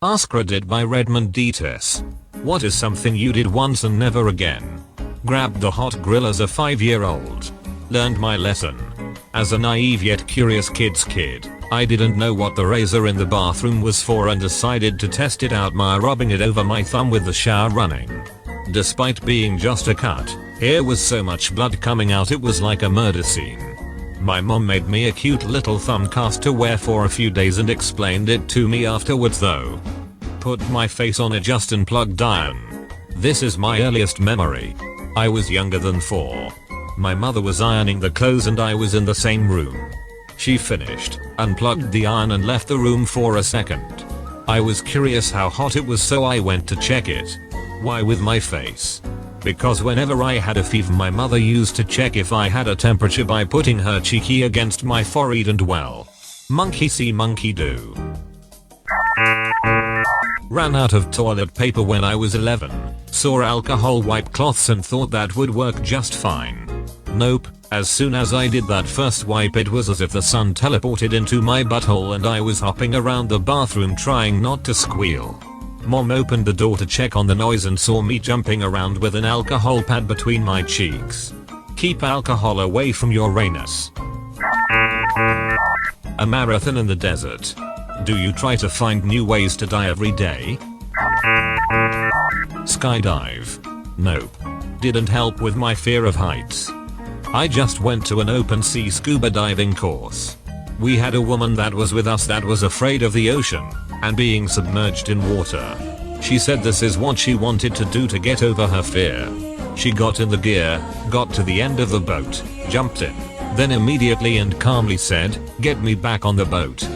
AskReddit by Redmond Dtes. What is something you did once and never again? Grabbed the hot grill as a 5-year-old. Learned my lesson. As a naive yet curious kid, I didn't know what the razor in the bathroom was for and decided to test it out by rubbing it over my thumb with the shower running. Despite being just a cut, here was so much blood coming out it was like a murder scene. My mom made me a cute little thumb cast to wear for a few days and explained it to me afterwards though. Put my face on it just and plugged iron. This is my earliest memory. I was younger than 4. My mother was ironing the clothes and I was in the same room. She finished, unplugged the iron and left the room for a second. I was curious how hot it was so I went to check it. Why with my face? Because whenever I had a fever my mother used to check if I had a temperature by putting her cheeky against my forehead and well, monkey see monkey do. Ran out of toilet paper when I was 11, saw alcohol wipe cloths and thought that would work just fine. Nope, as soon as I did that first wipe it was as if the sun teleported into my butthole and I was hopping around the bathroom trying not to squeal. Mom opened the door to check on the noise and saw me jumping around with an alcohol pad between my cheeks. Keep alcohol away from your anus. A marathon in the desert. Do you try to find new ways to die every day? Skydive. Nope. Didn't help with my fear of heights. I just went to an open sea scuba diving course. We had a woman that was with us that was afraid of the ocean and being submerged in water. She said this is what she wanted to do to get over her fear. She got in the gear, got to the end of the boat, jumped in, then immediately and calmly said, "Get me back on the boat."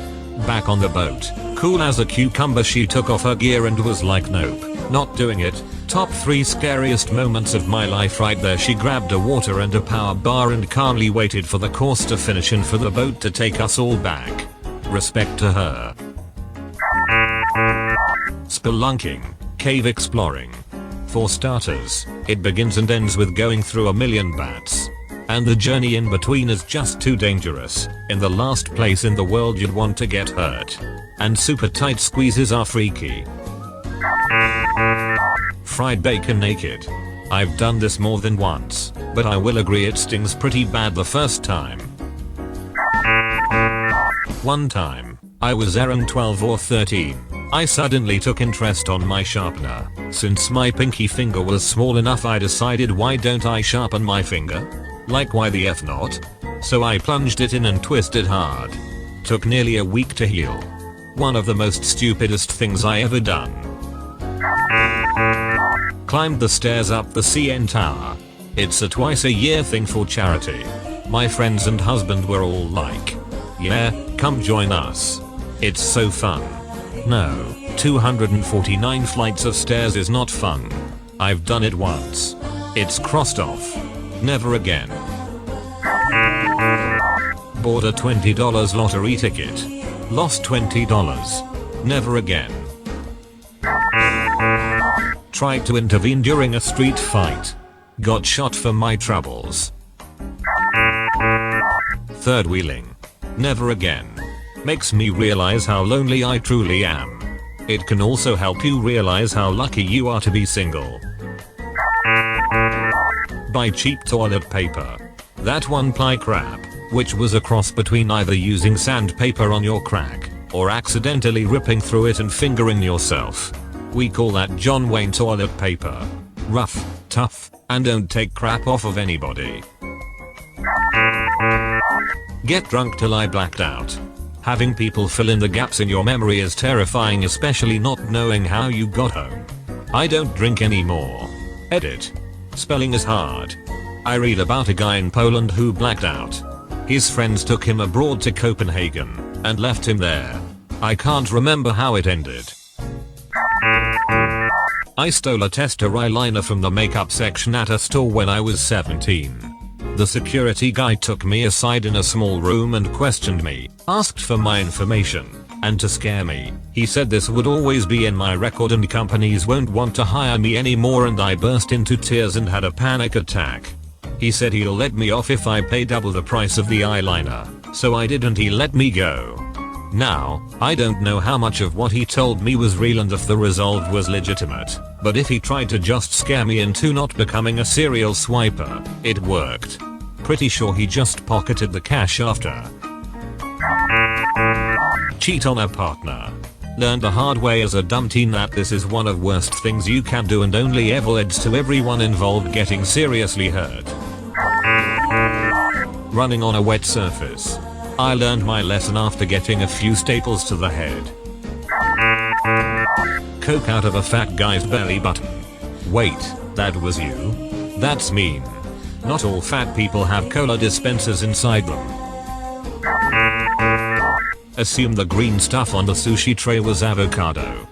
Back on the boat, cool as a cucumber she took off her gear and was like nope, not doing it. Top 3 scariest moments of my life right there. She grabbed a water and a power bar and calmly waited for the course to finish and for the boat to take us all back. Respect to her. Spelunking, cave exploring. For starters, it begins and ends with going through a million bats. And the journey in between is just too dangerous. In the last place in the world you'd want to get hurt. And super tight squeezes are freaky. Fried bacon naked. I've done this more than once, but I will agree it stings pretty bad the first time. One time, I was around 12 or 13. I suddenly took interest on my sharpener. Since my pinky finger was small enough I decided why don't I sharpen my finger? Like why the F not? So I plunged it in and twisted hard. Took nearly a week to heal. One of the most stupidest things I ever done. Climbed the stairs up the CN Tower. It's a twice-a-year thing for charity. My friends and husband were all like, "Yeah, come join us. It's so fun." No, 249 flights of stairs is not fun. I've done it once. It's crossed off. Never again. Bought a $20 lottery ticket. Lost $20. Never again. Tried to intervene during a street fight. Got shot for my troubles. Third wheeling. Never again. Makes me realize how lonely I truly am. It can also help you realize how lucky you are to be single. Buy cheap toilet paper. That one-ply crap, which was a cross between either using sandpaper on your crack or accidentally ripping through it and fingering yourself. We call that John Wayne toilet paper. Rough, tough, and don't take crap off of anybody. Get drunk till I blacked out. Having people fill in the gaps in your memory is terrifying, especially not knowing how you got home. I don't drink anymore. Edit. Spelling is hard. I read about a guy in Poland who blacked out. His friends took him abroad to Copenhagen and left him there. I can't remember how it ended. I stole a tester eyeliner from the makeup section at a store when I was 17. The security guy took me aside in a small room and questioned me, asked for my information, and to scare me, he said this would always be in my record and companies won't want to hire me anymore, and I burst into tears and had a panic attack. He said he'll let me off if I pay double the price of the eyeliner, so I did and he let me go. Now, I don't know how much of what he told me was real and if the resolve was legitimate, but if he tried to just scare me into not becoming a serial swiper, it worked. Pretty sure he just pocketed the cash after. Cheat on a partner. Learned the hard way as a dumb teen that this is one of worst things you can do and only ever leads to everyone involved getting seriously hurt. Running on a wet surface. I learned my lesson after getting a few staples to the head. Coke out of a fat guy's belly button. Wait, that was you? That's mean. Not all fat people have cola dispensers inside them. Assume the green stuff on the sushi tray was avocado.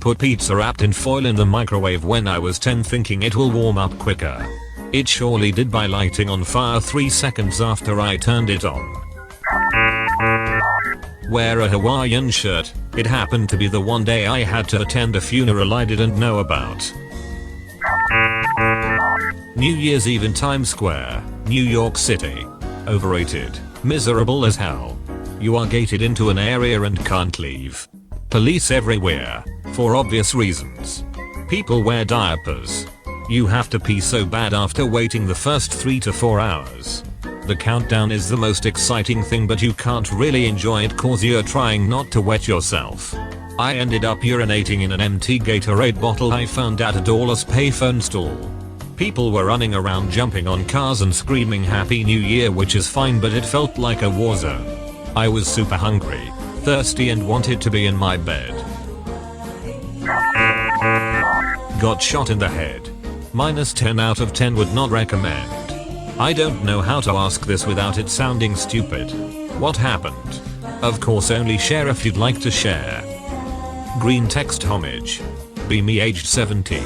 Put pizza wrapped in foil in the microwave when I was 10 thinking it will warm up quicker. It surely did by lighting on fire 3 seconds after I turned it on. Wear a Hawaiian shirt. It happened to be the one day I had to attend a funeral I didn't know about. New Year's Eve in Times Square, New York City. Overrated. Miserable as hell. You are gated into an area and can't leave. Police everywhere. For obvious reasons. People wear diapers. You have to pee so bad after waiting the first 3 to 4 hours. The countdown is the most exciting thing but you can't really enjoy it cause you're trying not to wet yourself. I ended up urinating in an empty Gatorade bottle I found at a doorless payphone stall. People were running around jumping on cars and screaming Happy New Year which is fine but it felt like a war zone. I was super hungry, thirsty and wanted to be in my bed. Got shot in the head. -10 out of 10 would not recommend. I don't know how to ask this without it sounding stupid. What happened? Of course only share if you'd like to share. Green text homage. Be me aged 17.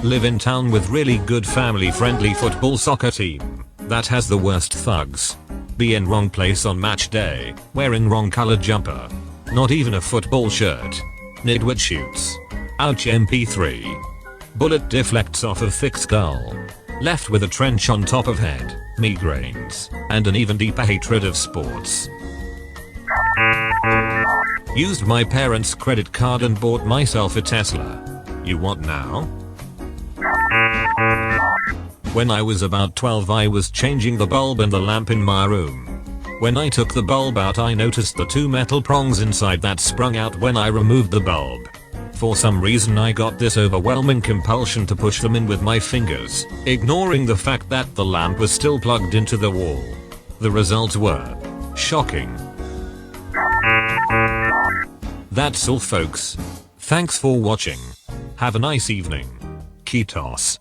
Live in town with really good family friendly football soccer team. That has the worst thugs. Be in wrong place on match day. Wearing wrong colored jumper. Not even a football shirt. Nidwit shoots. Ouch MP3. Bullet deflects off of thick skull. Left with a trench on top of head, migraines, and an even deeper hatred of sports. Used my parents' credit card and bought myself a Tesla. You want now? When I was about 12 I was changing the bulb in the lamp in my room. When I took the bulb out I noticed the 2 metal prongs inside that sprung out when I removed the bulb. For some reason I got this overwhelming compulsion to push them in with my fingers, ignoring the fact that the lamp was still plugged into the wall. The results were shocking. That's all folks. Thanks for watching. Have a nice evening. Kitos.